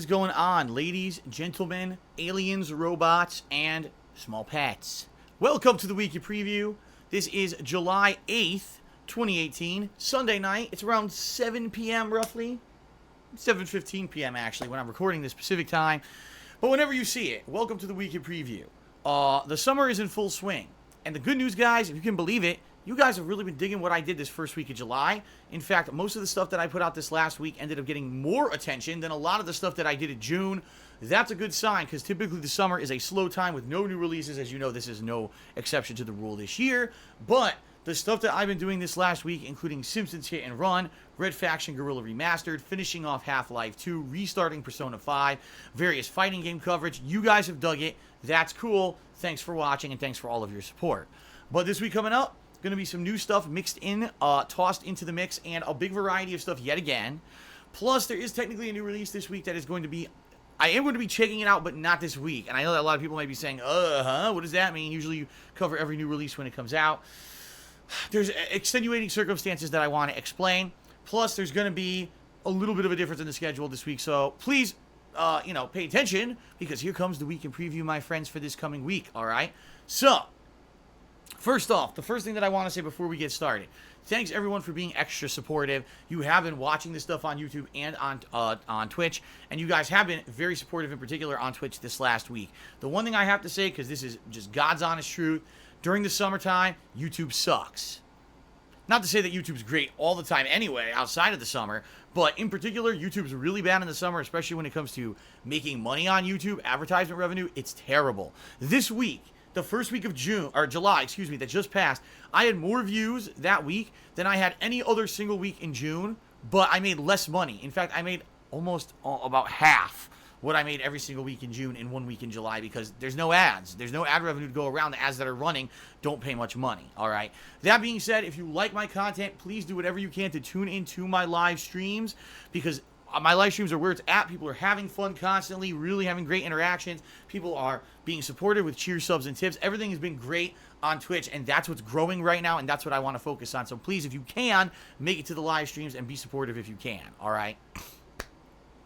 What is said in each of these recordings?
is going on, ladies, gentlemen, aliens, robots, and small pets? Welcome to the weekly preview. This is July 8th, 2018, Sunday night. It's around 7 p.m. roughly. 7:15 p.m. actually when I'm recording this Pacific time. But whenever you see it, welcome to the weekly preview. The summer is in full swing. And the good news, guys, if you can believe it, you guys have really been digging what I did this first week of July. In fact, most of the stuff that I put out this last week ended up getting more attention than a lot of the stuff that I did in June. That's a good sign, because typically the summer is a slow time with no new releases. As you know, this is no exception to the rule this year. But the stuff that I've been doing this last week, including Simpsons Hit and Run, Red Faction Guerrilla Remastered, finishing off Half-Life 2, restarting Persona 5, various fighting game coverage, you guys have dug it. That's cool. Thanks for watching, and thanks for all of your support. But this week coming up, going to be some new stuff mixed in, tossed into the mix, and a big variety of stuff yet again. Plus, there is technically a new release this week that is going to be, I am going to be checking it out, but not this week. And I know that a lot of people might be saying, what does that mean? Usually you cover every new release when it comes out. There's extenuating circumstances that I want to explain. Plus, there's going to be a little bit of a difference in the schedule this week. So please, pay attention, because here comes the week in preview, my friends, for this coming week. All right. So, first off, the first thing that I want to say before we get started, thanks everyone for being extra supportive. You have been watching this stuff on YouTube and on Twitch, and you guys have been very supportive, in particular on Twitch this last week. The one thing I have to say, because this is just God's honest truth, during the summertime, YouTube sucks. Not to say that YouTube's great all the time anyway, outside of the summer, but in particular, YouTube's really bad in the summer, especially when it comes to making money on YouTube, advertisement revenue. It's terrible. This week, the first week of July, that just passed, I had more views that week than I had any other single week in June, but I made less money. In fact, I made almost about half what I made every single week in June in 1 week in July, because there's no ads. There's no ad revenue to go around. The ads that are running don't pay much money, all right? That being said, if you like my content, please do whatever you can to tune into my live streams, because my live streams are where it's at. People are having fun constantly, really having great interactions. People are being supported with cheers, subs, and tips. Everything has been great on Twitch, and that's what's growing right now, and that's what I want to focus on. So please, if you can, make it to the live streams and be supportive if you can, all right?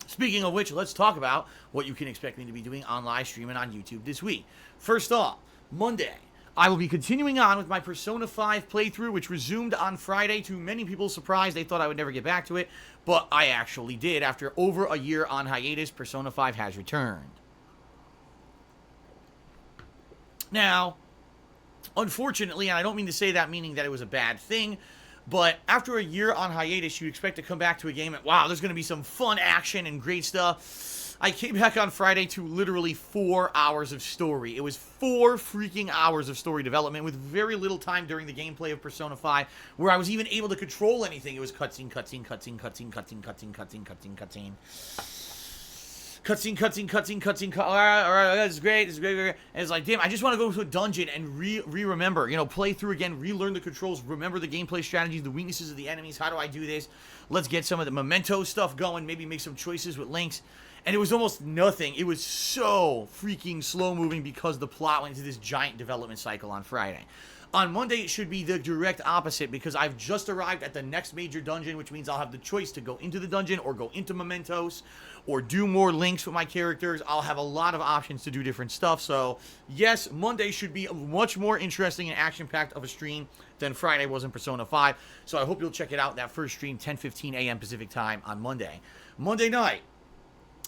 Speaking of which, let's talk about what you can expect me to be doing on live streaming on YouTube this week. First off, Monday, I will be continuing on with my Persona 5 playthrough, which resumed on Friday. To many people's surprise, they thought I would never get back to it, but I actually did. After over a year on hiatus, Persona 5 has returned. Now, unfortunately, and I don't mean to say that meaning that it was a bad thing, but after a year on hiatus, you expect to come back to a game and, wow, there's going to be some fun action and great stuff. I came back on Friday to literally 4 hours of story. It was 4 freaking hours of story development with very little time during the gameplay of Persona 5 where I was even able to control anything. It was cutscene, cutscene, cutscene, cutscene, cutscene, cutscene, cutscene, cutscene, cutscene. Cutscene. All right, this is great. And it's like, damn, I just want to go to a dungeon and remember, play through again, relearn the controls, remember the gameplay strategies, the weaknesses of the enemies. How do I do this? Let's get some of the memento stuff going, maybe make some choices with links. And it was almost nothing. It was so freaking slow moving because the plot went into this giant development cycle on Friday. On Monday, it should be the direct opposite, because I've just arrived at the next major dungeon, which means I'll have the choice to go into the dungeon or go into Mementos or do more links with my characters. I'll have a lot of options to do different stuff. So, yes, Monday should be much more interesting and action-packed of a stream than Friday was in Persona 5. So I hope you'll check it out, that first stream, 10:15 a.m. Pacific time on Monday. Monday night,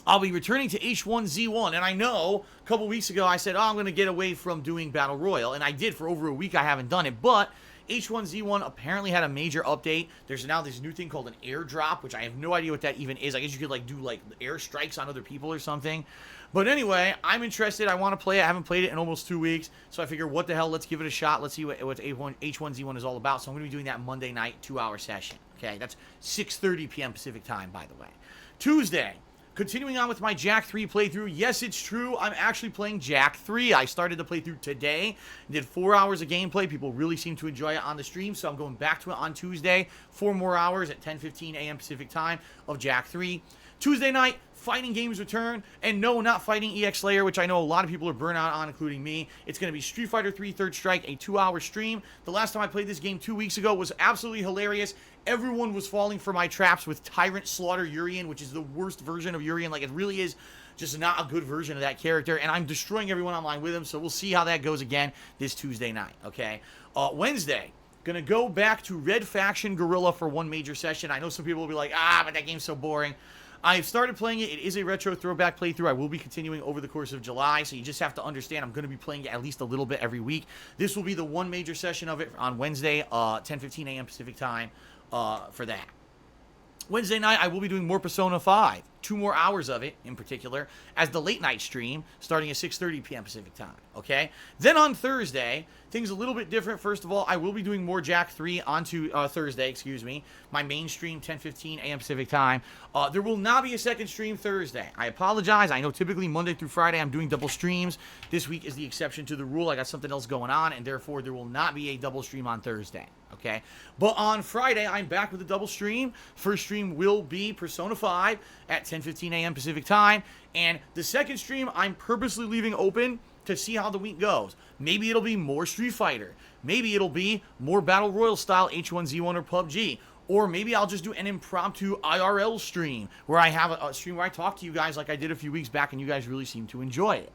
I'll be returning to H1Z1, and I know a couple weeks ago I said, I'm going to get away from doing Battle Royale, and I did. For over a week I haven't done it, but H1Z1 apparently had a major update. There's now this new thing called an airdrop, which I have no idea what that even is. I guess you could do air strikes on other people or something. But anyway, I'm interested. I want to play it. I haven't played it in almost 2 weeks, so I figure, what the hell, let's give it a shot. Let's see what H1Z1 is all about. So I'm going to be doing that Monday night, 2-hour session. Okay, that's 6:30 p.m. Pacific time, by the way. Tuesday, continuing on with my Jak 3 playthrough. Yes, it's true. I'm actually playing Jak 3. I started the playthrough today. Did 4 hours of gameplay. People really seem to enjoy it on the stream, so I'm going back to it on Tuesday. 4 more hours at 10:15 a.m. Pacific time of Jak 3. Tuesday night, fighting games return, and no, not fighting EX Slayer, which I know a lot of people are burnt out on, including me. It's going to be Street Fighter 3 Third Strike, a 2-hour stream. The last time I played this game 2 weeks ago was absolutely hilarious. Everyone was falling for my traps with Tyrant Slaughter Urien, which is the worst version of Urien. Like, it really is just not a good version of that character, and I'm destroying everyone online with him, so we'll see how that goes again this Tuesday night, okay? Wednesday, gonna go back to Red Faction Guerrilla for one major session. I know some people will be like, but that game's so boring. I've started playing it. It is a retro throwback playthrough. I will be continuing over the course of July, so you just have to understand I'm going to be playing it at least a little bit every week. This will be the one major session of it on Wednesday, 10:15 a.m. Pacific time for that. Wednesday night, I will be doing more Persona 5. 2 more hours of it, in particular, as the late night stream, starting at 6:30 p.m. Pacific time, okay? Then on Thursday, things a little bit different. First of all, I will be doing more Jak 3 onto Thursday, my main stream, 10:15 a.m. Pacific time. There will not be a second stream Thursday. I apologize. I know typically Monday through Friday I'm doing double streams. This week is the exception to the rule. I got something else going on, and therefore there will not be a double stream on Thursday, okay? But on Friday, I'm back with a double stream. First stream will be Persona 5 at 10:15 a.m. Pacific time, and the second stream I'm purposely leaving open to see how the week goes. Maybe it'll be more Street Fighter. Maybe it'll be more Battle Royale style H1Z1 or PUBG. Or maybe I'll just do an impromptu IRL stream where I have a stream where I talk to you guys like I did a few weeks back and you guys really seem to enjoy it.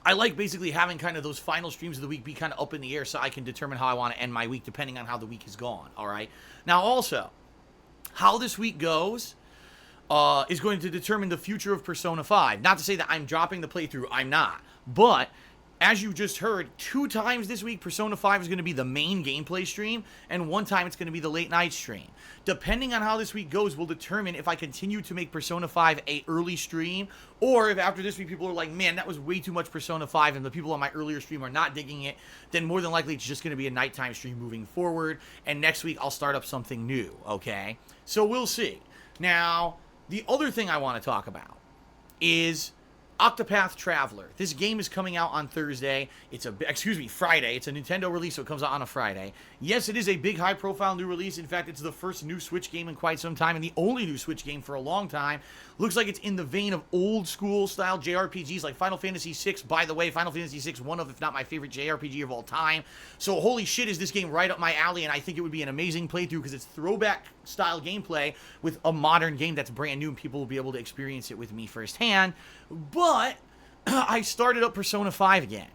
I like basically having kind of those final streams of the week be kind of up in the air so I can determine how I want to end my week depending on how the week has gone, all right? Now also, how this week goes is going to determine the future of Persona 5. Not to say that I'm dropping the playthrough, I'm not. But, as you just heard, 2 times this week, Persona 5 is going to be the main gameplay stream, and 1 time it's going to be the late night stream. Depending on how this week goes will determine if I continue to make Persona 5 a early stream, or if after this week people are like, man, that was way too much Persona 5, and the people on my earlier stream are not digging it, then more than likely it's just going to be a nighttime stream moving forward, and next week I'll start up something new, okay? So we'll see. Now, the other thing I want to talk about is Octopus Traveler. This game is coming out on Thursday. Friday. It's a Nintendo release, so it comes out on a Friday. Yes, it is a big, high-profile new release. In fact, it's the first new Switch game in quite some time, and the only new Switch game for a long time. Looks like it's in the vein of old-school style JRPGs like Final Fantasy VI. By the way, Final Fantasy VI, one of, if not my favorite JRPG of all time. So, holy shit, is this game right up my alley, and I think it would be an amazing playthrough because it's throwback-style gameplay with a modern game that's brand new, and people will be able to experience it with me firsthand. But I started up Persona 5 again.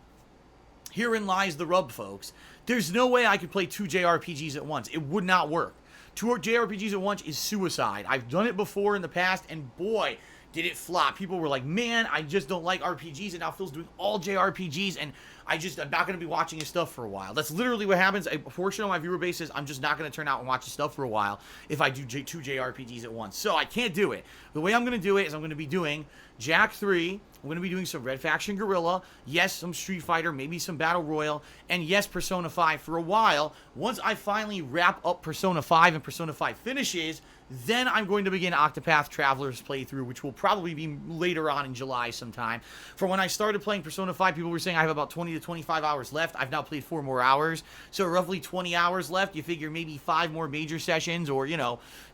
Herein lies the rub, folks. There's no way I could play 2 JRPGs at once. It would not work. 2 JRPGs at once is suicide. I've done it before in the past, and boy, did it flop. People were like, man, I just don't like RPGs, and now Phil's doing all JRPGs, and I'm not going to be watching his stuff for a while. That's literally what happens. A portion of my viewer base is I'm just not going to turn out and watch his stuff for a while if I do 2 JRPGs at once. So I can't do it. The way I'm going to do it is I'm going to be doing Jak 3. I'm going to be doing some Red Faction Guerrilla. Yes, some Street Fighter, maybe some Battle Royale. And yes, Persona 5 for a while. Once I finally wrap up Persona 5 and Persona 5 finishes, then I'm going to begin Octopath Traveler's playthrough, which will probably be later on in July sometime. For when I started playing Persona 5, people were saying I have about 20 to 25 hours left. I've now played 4 more hours, so roughly 20 hours left. You figure maybe 5 more major sessions, or,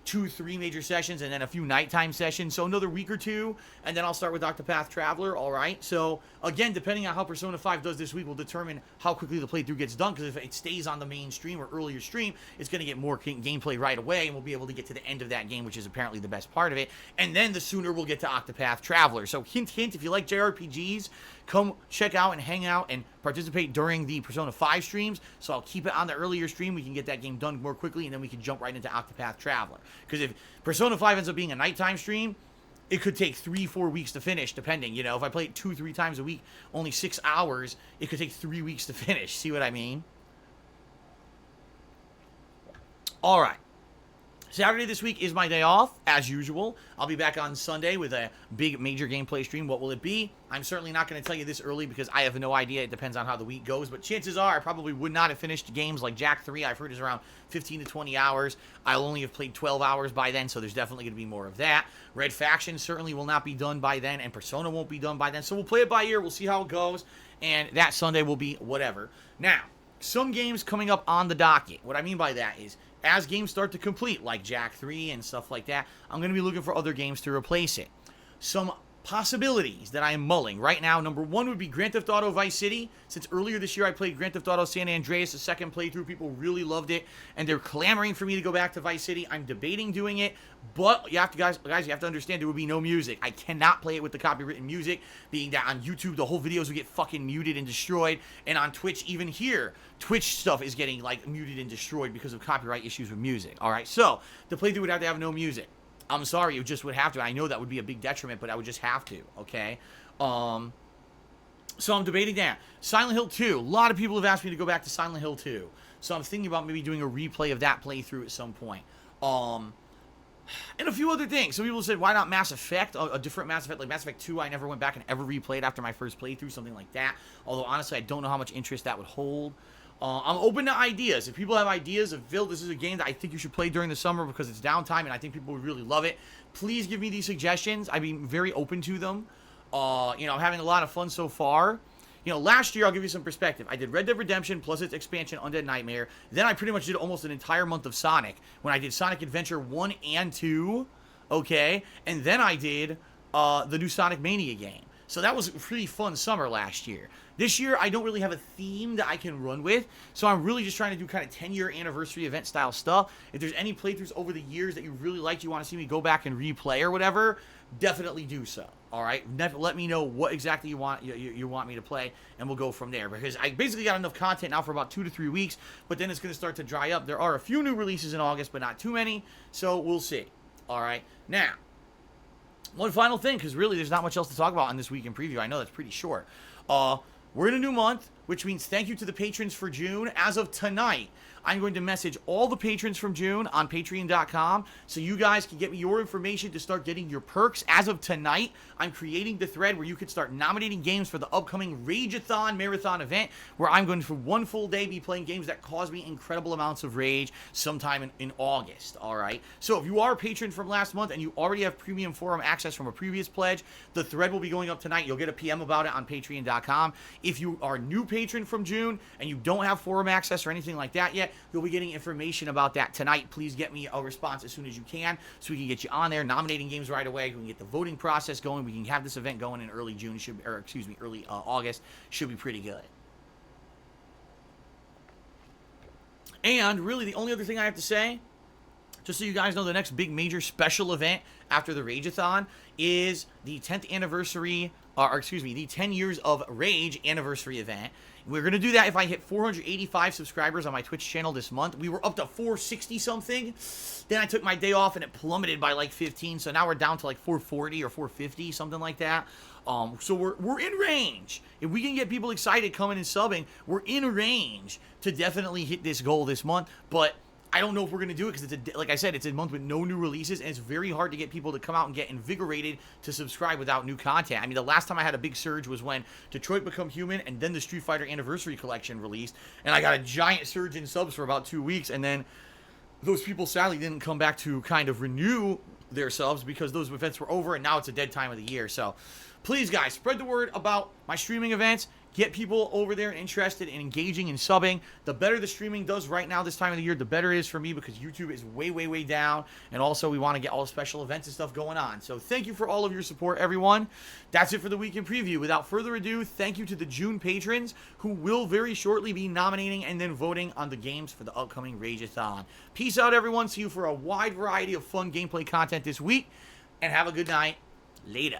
2-3 major sessions, and then a few nighttime sessions. So another week or 2, and then I'll start with Octopath Traveler, all right? So, again, depending on how Persona 5 does this week will determine how quickly the playthrough gets done, because if it stays on the main stream or earlier stream, it's going to get more gameplay right away, and we'll be able to get to the end of that game, which is apparently the best part of it, and then the sooner we'll get to Octopath Traveler. So hint, hint, if you like JRPGs, come check out and hang out and participate during the Persona 5 streams. So I'll keep it on the earlier stream. We can get that game done more quickly, and then we can jump right into Octopath Traveler. Because if Persona 5 ends up being a nighttime stream, it could take 3-4 weeks to finish, depending. If I play it 2-3 times a week, only 6 hours, it could take 3 weeks to finish. See what I mean? All right. Saturday this week is my day off, as usual. I'll be back on Sunday with a big major gameplay stream. What will it be? I'm certainly not going to tell you this early because I have no idea. It depends on how the week goes. But chances are I probably would not have finished games like Jak 3. I've heard is around 15 to 20 hours. I'll only have played 12 hours by then, so there's definitely going to be more of that. Red Faction certainly will not be done by then, and Persona won't be done by then. So we'll play it by ear. We'll see how it goes. And that Sunday will be whatever. Now, some games coming up on the docket. What I mean by that is, as games start to complete, like Jack 3 and stuff like that, I'm going to be looking for other games to replace it. Some possibilities that I am mulling right now. Number one would be Grand Theft Auto Vice City. Since earlier this year I played Grand Theft Auto San Andreas, the second playthrough, people really loved it, and they're clamoring for me to go back to Vice City. I'm debating doing it, but you have to, guys, you have to understand there will be no music. I cannot play it with the copywritten music, being that on YouTube the whole videos will get fucking muted and destroyed, and on Twitch, even here, Twitch stuff is getting like muted and destroyed because of copyright issues with music. All right, so the playthrough would have to have no music. I'm sorry, you just would have to. I know that would be a big detriment, but I would just have to, okay? So I'm debating that. Silent Hill 2. A lot of people have asked me to go back to Silent Hill 2. So I'm thinking about maybe doing a replay of that playthrough at some point. And a few other things. Some people said, why not Mass Effect? A different Mass Effect, like Mass Effect 2, I never went back and ever replayed after my first playthrough, something like that. Although, honestly, I don't know how much interest that would hold. I'm open to ideas. If people have ideas of, Phil, this is a game that I think you should play during the summer because it's downtime and I think people would really love it, please give me these suggestions. I'd be very open to them. I'm having a lot of fun so far. Last year, I'll give you some perspective. I did Red Dead Redemption plus its expansion, Undead Nightmare. Then I pretty much did almost an entire month of Sonic when I did Sonic Adventure 1 and 2, okay? And then I did the new Sonic Mania game. So that was a pretty fun summer last year. This year, I don't really have a theme that I can run with, so I'm really just trying to do kind of 10-year anniversary event style stuff. If there's any playthroughs over the years that you really liked, you want to see me go back and replay or whatever, definitely do so. All right, let me know what exactly you want me to play, and we'll go from there. Because I basically got enough content now for about 2 to 3 weeks, but then it's going to start to dry up. There are a few new releases in August, but not too many, so we'll see. All right, now, one final thing, because really there's not much else to talk about on this week in preview. I know that's pretty short. We're in a new month, which means thank you to the patrons for June. As of tonight, I'm going to message all the patrons from June on Patreon.com so you guys can get me your information to start getting your perks. As of tonight, I'm creating the thread where you can start nominating games for the upcoming Rageathon Marathon event, where I'm going to, for one full day, be playing games that cause me incredible amounts of rage sometime in August, all right? So if you are a patron from last month and you already have premium forum access from a previous pledge, the thread will be going up tonight. You'll get a PM about it on Patreon.com. If you are a new patron from June and you don't have forum access or anything like that yet, you'll be getting information about that tonight. Please get me a response as soon as you can so we can get you on there, nominating games right away. We can get the voting process going. We can have this event going in early June, early August. Should be pretty good. And really, the only other thing I have to say, just so you guys know, the next big major special event after the Rageathon is the 10th anniversary, the 10 years of Rage anniversary event. We're going to do that if I hit 485 subscribers on my Twitch channel this month. We were up to 460 something. Then I took my day off and it plummeted by like 15. So now we're down to like 440 or 450, something like that. So we're in range. If we can get people excited coming and subbing, we're in range to definitely hit this goal this month. But I don't know if we're going to do it because, like I said, it's a month with no new releases, and it's very hard to get people to come out and get invigorated to subscribe without new content. I mean, the last time I had a big surge was when Detroit Become Human and then the Street Fighter Anniversary Collection released, and I got a giant surge in subs for about 2 weeks, and then those people sadly didn't come back to kind of renew their subs because those events were over, and now it's a dead time of the year. So please, guys, spread the word about my streaming events. Get people over there and interested in engaging and subbing. The better the streaming does right now this time of the year, the better it is for me because YouTube is way, way, way down. And also, we want to get all the special events and stuff going on. So thank you for all of your support, everyone. That's it for the week in preview. Without further ado, thank you to the June patrons who will very shortly be nominating and then voting on the games for the upcoming Rageathon. Peace out, everyone. See you for a wide variety of fun gameplay content this week. And have a good night. Later.